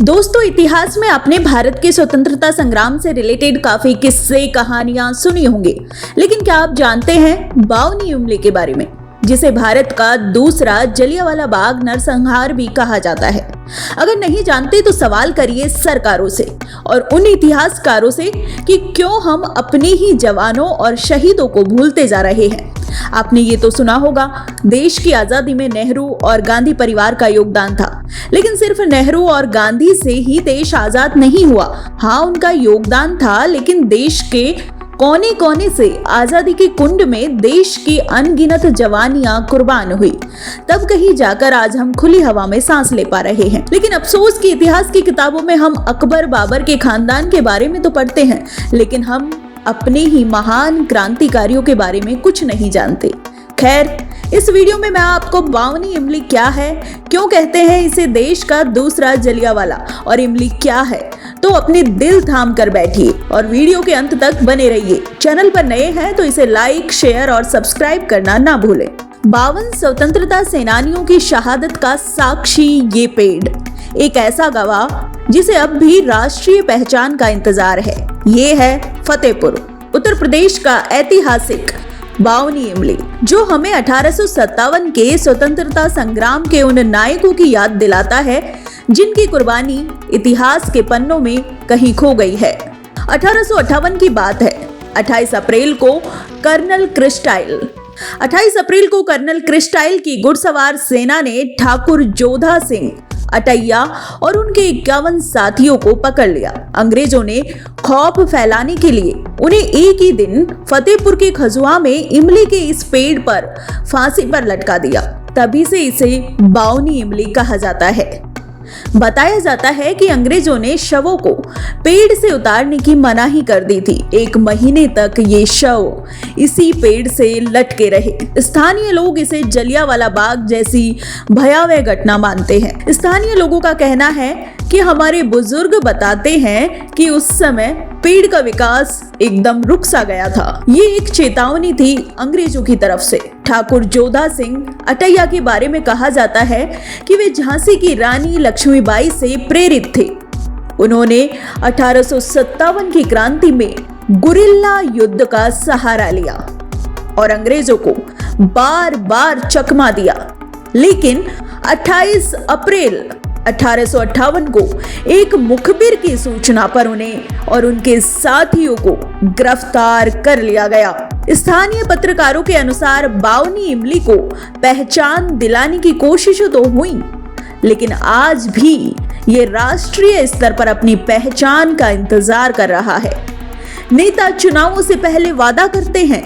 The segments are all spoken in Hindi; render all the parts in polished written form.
दोस्तों, इतिहास में आपने भारत के स्वतंत्रता संग्राम से रिलेटेड काफी किस्से कहानियां सुनी होंगी, लेकिन क्या आप जानते हैं बावनी इमली के बारे में, जिसे भारत का दूसरा जलियांवाला बाग नरसंहार भी कहा जाता है। अगर नहीं जानते तो सवाल करिए सरकारों से और उन इतिहासकारों से कि क्यों हम अपने ही जवानों और शहीदों को भूलते जा रहे हैं। आपने ये तो सुना होगा, देश की आजादी में नेहरू और गांधी परिवार का योगदान था, लेकिन सिर्फ नेहरू और गांधी से ही देश आजाद नहीं हुआ। हाँ, उनका योगदान था, लेकिन देश के कोने कोने से आजादी के कुंड में देश की अनगिनत जवानियां कुर्बान हुई। तब कहीं जाकर आज हम खुली हवा में सांस ले पा रहे हैं। लेकिन अफसोस कि इतिहास की किताबों में हम अकबर बाबर के खानदान के बारे में तो पढ़ते हैं, लेकिन हम अपने ही महान क्रांतिकारियों के बारे में कुछ नहीं जानते। खैर, इस वीडियो में मैं आपको बावनी इमली क्या है, क्यों कहते हैं इसे देश का दूसरा जलियांवाला और इमली क्या है, तो अपने दिल थाम कर बैठिए और वीडियो के अंत तक बने रहिए। चैनल पर नए हैं तो इसे लाइक, शेयर और सब्सक्राइब करना ना भूलें। 52 स्वतंत्रता सेनानियों की शहादत का साक्षी ये पेड़, एक ऐसा गवाह जिसे अब भी राष्ट्रीय पहचान का इंतजार है। ये है फतेहपुर, उत्तर प्रदेश का ऐतिहासिक बावनी इमली, जो हमें 1857 के स्वतंत्रता संग्राम के उन नायकों की याद दिलाता है जिनकी कुर्बानी इतिहास के पन्नों में कहीं खो गई है। 1858 की बात है। 28 अप्रैल को कर्नल क्रिस्टाइल की घुड़सवार सेना ने ठाकुर जोधा सिंह अटैया और उनके 51 साथियों को पकड़ लिया। अंग्रेजों ने खौफ फैलाने के लिए उन्हें एक ही दिन फतेहपुर के खजुआ में इमली के इस पेड़ पर फांसी पर लटका दिया। तभी से इसे बावनी इमली कहा जाता है। बताया जाता है कि अंग्रेजों ने शवों को पेड़ से उतारने की मनाही कर दी थी। 1 महीने तक ये शव इसी पेड़ से लटके रहे। स्थानीय लोग इसे जलियांवाला बाग जैसी भयावह घटना मानते हैं। स्थानीय लोगों का कहना है कि हमारे बुजुर्ग बताते हैं कि उस समय पेड़ का विकास एकदम रुक सा गया था। ये एक चेतावनी थी अंग्रेजों की तरफ से। ठाकुर जोधा सिंह अटैया के बारे में कहा जाता है कि वे झांसी की रानी लक्ष्मीबाई से प्रेरित थे। उन्होंने 1857 की क्रांति में गुरिल्ला युद्ध का सहारा लिया और अंग्रेजों को बार बार चकमा दिया, लेकिन 28 अप्रैल 1858 को एक मुखबिर की सूचना पर उन्हें और उनके साथियों को गिरफ्तार कर लिया गया। स्थानीय पत्रकारों के अनुसार बावनी इमली को पहचान दिलाने की कोशिशें तो हुई, लेकिन आज भी ये राष्ट्रीय स्तर पर अपनी पहचान का इंतजार कर रहा है। नेता चुनावों से पहले वादा करते हैं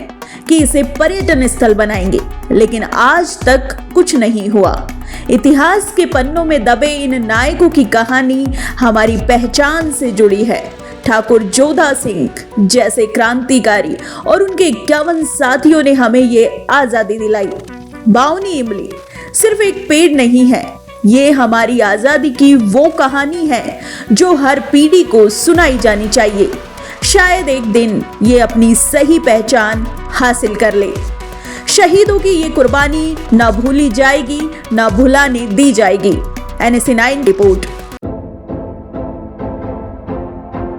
कि इसे पर्यटन स्थल बनाएंगे, लेकिन आज तक कुछ नहीं हुआ। इतिहास के पन्नों में दबे इन नायकों की कहानी हमारी पहचान से जुड़ी है। ठाकुर जोधा सिंह जैसे क्रांतिकारी और उनके 51 साथियों ने हमें ये आजादी दिलाई। बावनी इमली सिर्फ एक पेड़ नहीं है, ये हमारी आजादी की वो कहानी है जो हर पीढ़ी को सुनाई जानी चाहिए। शायद एक दिन ये अपनी सही पहचान हासिल कर ले। शहीदों की ये कुर्बानी ना भूली जाएगी, ना भुलाने दी जाएगी। NSA 9 report.